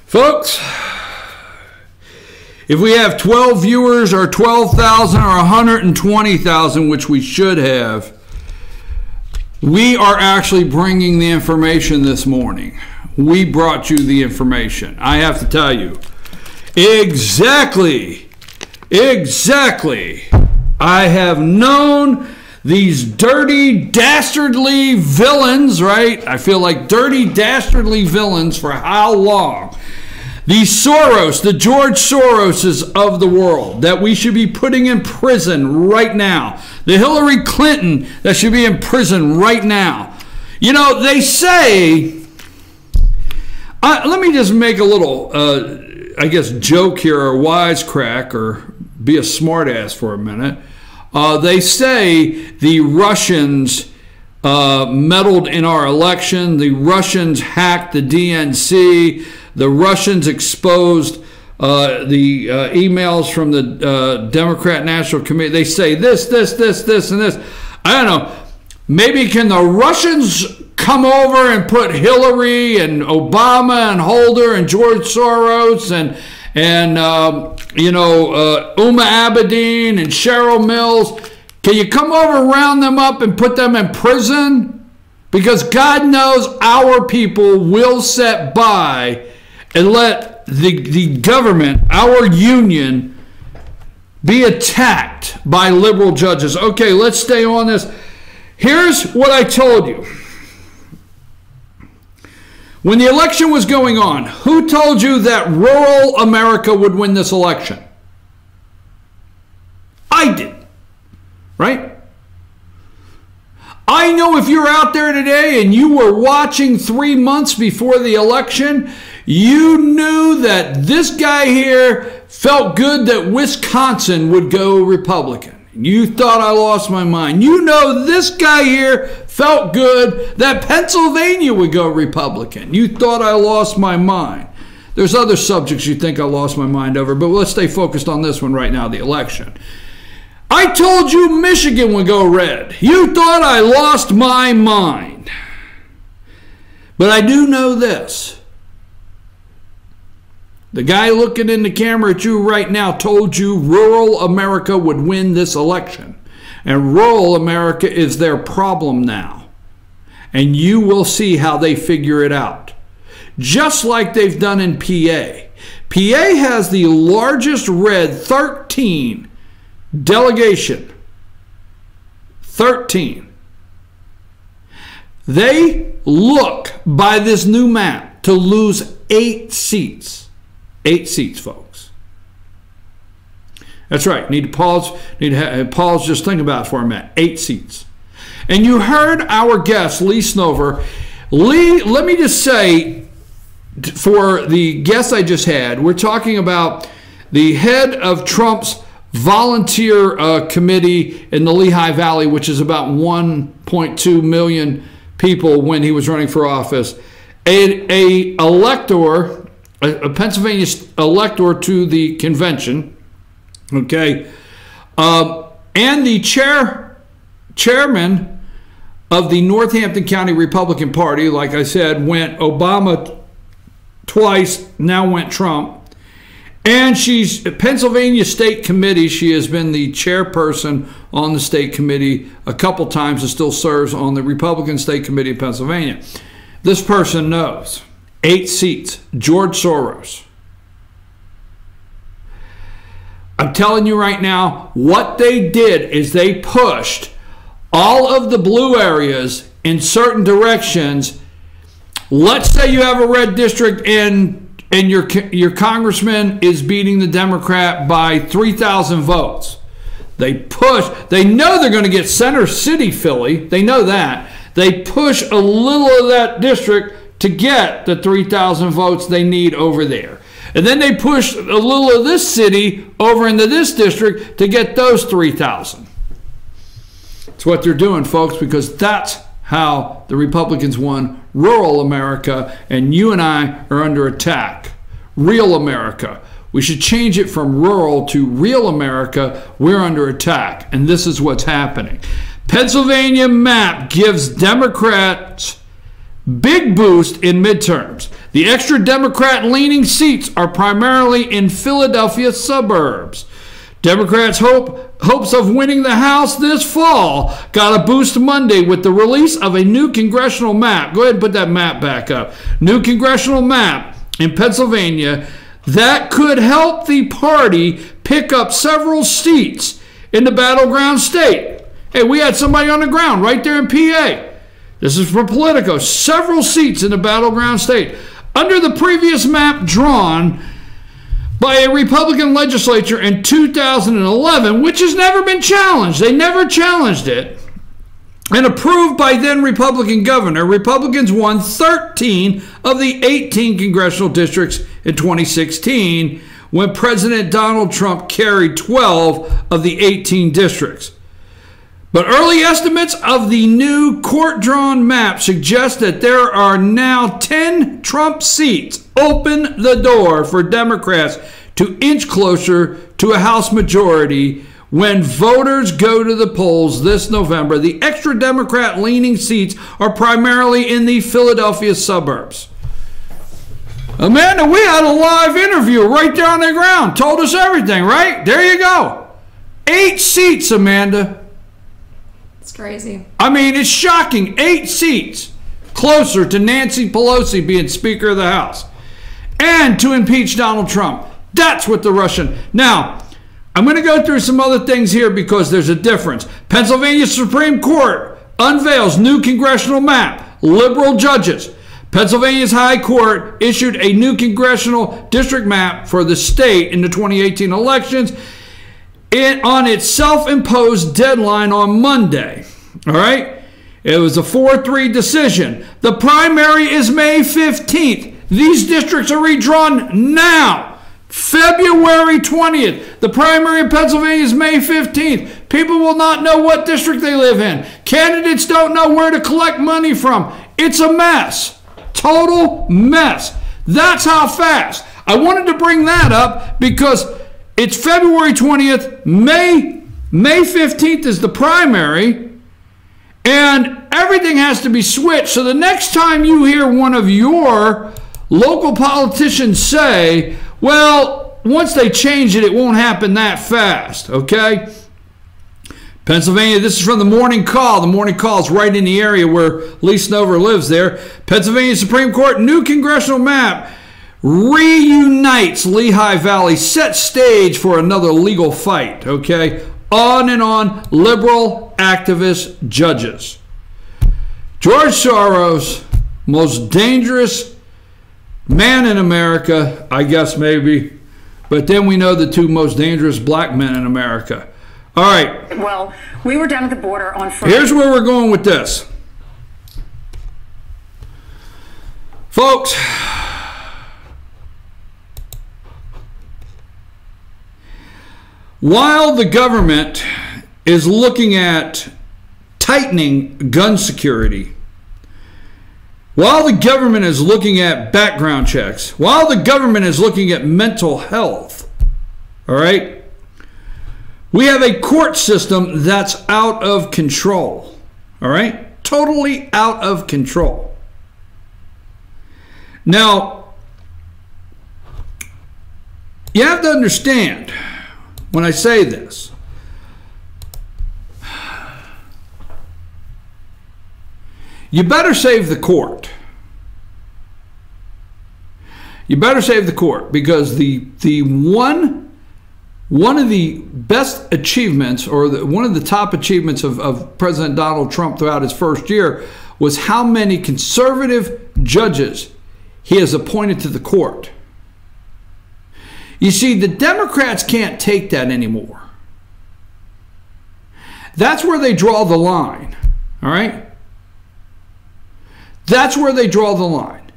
Folks, if we have 12 viewers or 12,000 or 120,000, which we should have, we are actually bringing the information this morning. We brought you the information. I have to tell you, exactly, I have known these dirty, dastardly villains, right? I feel like dirty, dastardly villains for how long? These Soros, the George Soroses of the world, that we should be putting in prison right now. The Hillary Clinton that should be in prison right now. You know, they say, let me just make a little, I guess, joke here or wisecrack or be a smartass for a minute. They say the Russians meddled in our election. The Russians hacked the DNC. The Russians exposed the emails from the Democrat National Committee. They say this, and this. I don't know. Maybe can the Russians come over and put Hillary and Obama and Holder and George Soros and Uma Abedin and Cheryl Mills? Can you come over, round them up, and put them in prison? Because God knows our people will sit by and let the government, our union, be attacked by liberal judges. Okay, let's stay on this. Here's what I told you. When the election was going on, who told you that rural America would win this election? I did, right? I know if you're out there today and you were watching 3 months before the election, you knew that this guy here felt good that Wisconsin would go Republican. You thought I lost my mind. You know this guy here felt good that Pennsylvania would go Republican. You thought I lost my mind. There's other subjects you think I lost my mind over, but let's stay focused on this one right now, the election. I told you Michigan would go red. You thought I lost my mind. But I do know this. The guy looking in the camera at you right now told you rural America would win this election. And rural America is their problem now. And you will see how they figure it out. Just like they've done in PA. PA has the largest red 13 delegation. 13. They look by this new map to lose 8 seats. 8 seats, folks. That's right. Need to pause. Pause. Just think about it for a minute. 8 seats. And you heard our guest, Lee Snover. Lee, let me just say, for the guest I just had, we're talking about the head of Trump's volunteer committee in the Lehigh Valley, which is about 1.2 million people when he was running for office. A elector, a Pennsylvania elector to the convention, okay, and the chairman of the Northampton County Republican Party, like I said, went Obama twice, now went Trump. And she's Pennsylvania State Committee. She has been the chairperson on the state committee a couple times and still serves on the Republican State Committee of Pennsylvania. This person knows. 8 seats. George Soros. I'm telling you right now, what they did is they pushed all of the blue areas in certain directions. Let's say you have a red district and your congressman is beating the Democrat by 3,000 votes. They know they're going to get Center City, Philly. They know that. They push a little of that district to get the 3,000 votes they need over there. And then they push a little of this city over into this district to get those 3,000. That's what they're doing, folks, because that's how the Republicans won rural America, and you and I are under attack. Real America. We should change it from rural to real America. We're under attack, and this is what's happening. Pennsylvania map gives Democrats big boost in midterms. The extra Democrat-leaning seats are primarily in Philadelphia suburbs. Democrats' hopes of winning the House this fall got a boost Monday with the release of a new congressional map. Go ahead and put that map back up. New congressional map in Pennsylvania that could help the party pick up several seats in the battleground state. Hey, we had somebody on the ground right there in PA. This is from Politico. Several seats in the battleground state. Under the previous map drawn by a Republican legislature in 2011, which has never been challenged. They never challenged it. And approved by then Republican governor, Republicans won 13 of the 18 congressional districts in 2016, when President Donald Trump carried 12 of the 18 districts. But early estimates of the new court-drawn map suggest that there are now 10 Trump seats. Open the door for Democrats to inch closer to a House majority when voters go to the polls this November. The extra Democrat-leaning seats are primarily in the Philadelphia suburbs. Amanda, we had a live interview right there on the ground. Told us everything, right? There you go. 8 seats, Amanda. It's crazy. I mean, it's shocking. 8 seats closer to Nancy Pelosi being Speaker of the House and to impeach Donald Trump. That's what the Russian... Now, I'm going to go through some other things here because there's a difference. Pennsylvania Supreme Court unveils new congressional map. Liberal judges. Pennsylvania's High Court issued a new congressional district map for the state in the 2018 elections on its self-imposed deadline on Monday. All right? It was a 4-3 decision. The primary is May 15th. These districts are redrawn now. February 20th. The primary in Pennsylvania is May 15th. People will not know what district they live in. Candidates don't know where to collect money from. It's a mess. Total mess. That's how fast. I wanted to bring that up because it's February 20th. May 15th is the primary. And everything has to be switched. So the next time you hear one of your local politicians say, well, once they change it, it won't happen that fast, okay? Pennsylvania, this is from the Morning Call. The Morning Call is right in the area where Lee Snover lives there. Pennsylvania Supreme Court, new congressional map reunites Lehigh Valley, set stage for another legal fight, okay? On and on, liberal activist judges. George Soros, most dangerous man in America, I guess maybe, but then we know the 2 most dangerous black men in America. All right. Well, we were down at the border on Friday. Here's where we're going with this. Folks, while the government is looking at tightening gun security, while the government is looking at background checks, while the government is looking at mental health, all right, we have a court system that's out of control, all right, totally out of control. Now, you have to understand when I say this, you better save the court. You better save the court because the one of the best achievements or one of the top achievements of President Donald Trump throughout his first year was how many conservative judges he has appointed to the court. You see, the Democrats can't take that anymore. That's where they draw the line, all right? That's where they draw the line.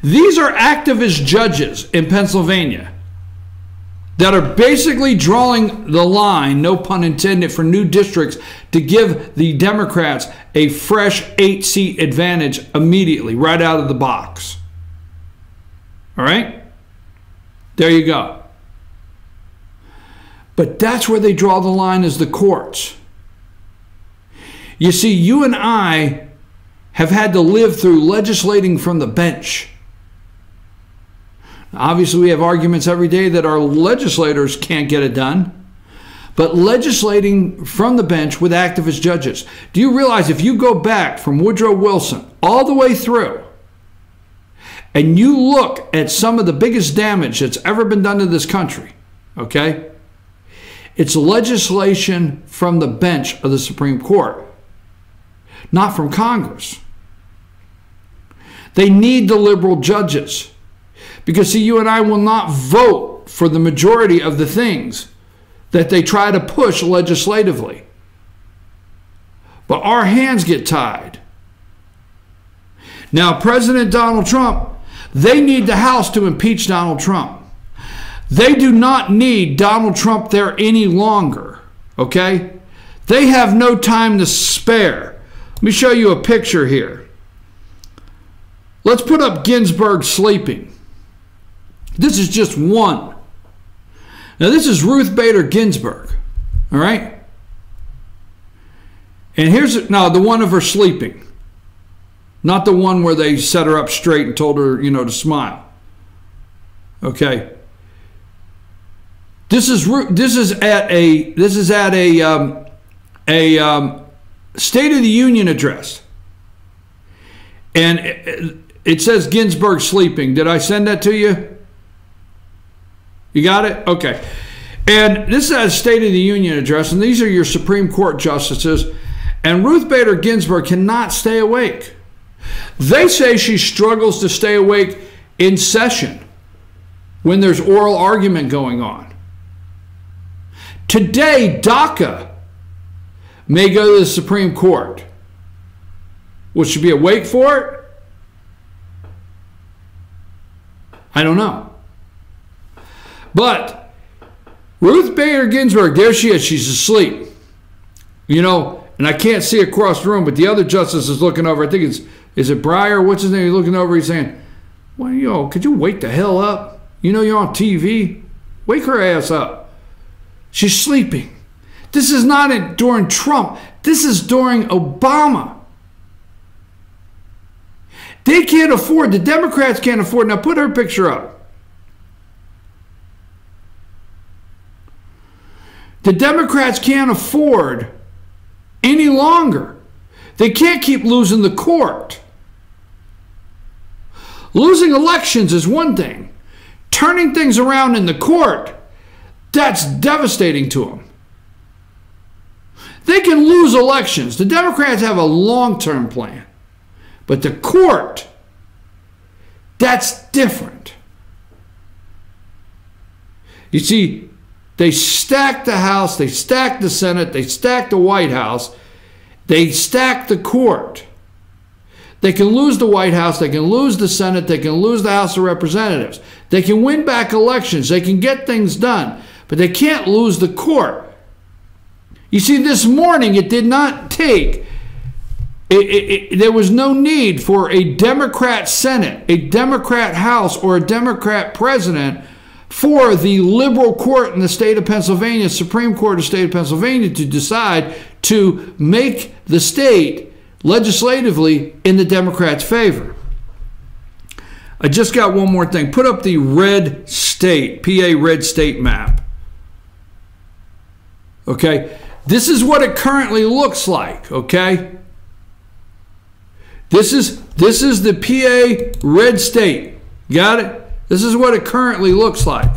These are activist judges in Pennsylvania that are basically drawing the line, no pun intended, for new districts to give the Democrats a fresh 8-seat advantage immediately, right out of the box. All right? There you go. But that's where they draw the line, is the courts. You see, you and I have had to live through legislating from the bench Obviously, we have arguments every day that our legislators can't get it done. But legislating from the bench with activist judges. Do you realize if you go back from Woodrow Wilson all the way through and you look at some of the biggest damage that's ever been done to this country, okay? It's legislation from the bench of the Supreme Court, not from Congress. They need the liberal judges because, see, you and I will not vote for the majority of the things that they try to push legislatively. But our hands get tied. Now, President Donald Trump, they need the House to impeach Donald Trump. They do not need Donald Trump there any longer, okay? They have no time to spare. Let me show you a picture here. Let's put up Ginsburg sleeping. This is just one. Now, this is Ruth Bader Ginsburg, all right? And here's now the one of her sleeping, not the one where they set her up straight and told her, to smile. Okay. This is at a State of the Union address, and it says Ginsburg sleeping. Did I send that to you? You got it? Okay. And this is a State of the Union address, and these are your Supreme Court justices. And Ruth Bader Ginsburg cannot stay awake. They say she struggles to stay awake in session when there's oral argument going on. Today, DACA may go to the Supreme Court. Will she be awake for it? I don't know. But Ruth Bader Ginsburg, there she is. She's asleep. And I can't see across the room, but the other justice is looking over. I think is it Breyer? What's his name? He's looking over. He's saying, well, could you wake the hell up? You're on TV. Wake her ass up. She's sleeping. This is not during Trump. This is during Obama. They can't afford, the Democrats can't afford. Now put her picture up. The Democrats can't afford any longer. They can't keep losing the court. Losing elections is one thing. Turning things around in the court, that's devastating to them. They can lose elections. The Democrats have a long-term plan. But the court, that's different. You see, they stack the House, they stack the Senate, they stack the White House, they stack the court. They can lose the White House, they can lose the Senate, they can lose the House of Representatives. They can win back elections, they can get things done, but they can't lose the court. You see, this morning it did not take, there was no need for a Democrat Senate, a Democrat House, or a Democrat president for the liberal court in the state of Pennsylvania, Supreme Court of the state of Pennsylvania, to decide to make the state legislatively in the Democrats' favor. I just got one more thing. Put up the red state, PA red state map. Okay? This is what it currently looks like, okay? This is the PA red state. Got it? This is what it currently looks like.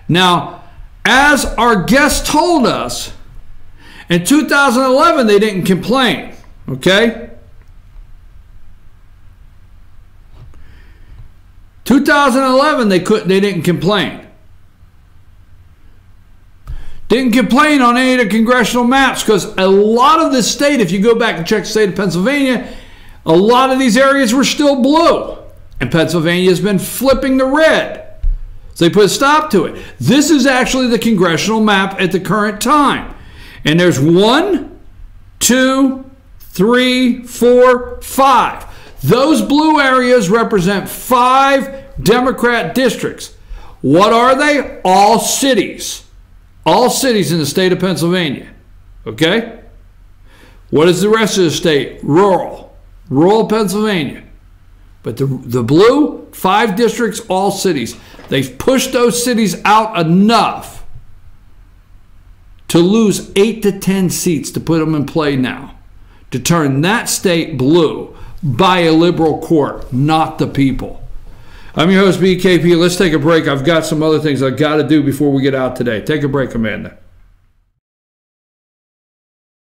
Now, as our guest told us, in 2011 they didn't complain, okay? 2011 they didn't complain. Didn't complain on any of the congressional maps because a lot of this state, if you go back and check the state of Pennsylvania, a lot of these areas were still blue. And Pennsylvania has been flipping to red. So they put a stop to it. This is actually the congressional map at the current time. And there's 1, 2, 3, 4, 5. Those blue areas represent 5 Democrat districts. What are they? All cities. All cities in the state of Pennsylvania. Okay? What is the rest of the state? Rural. Rural Pennsylvania. But the blue, 5 districts, all cities. They've pushed those cities out enough to lose 8 to 10 seats to put them in play now, to turn that state blue by a liberal court, not the people. I'm your host, BKP. Let's take a break. I've got some other things I've got to do before we get out today. Take a break, Amanda.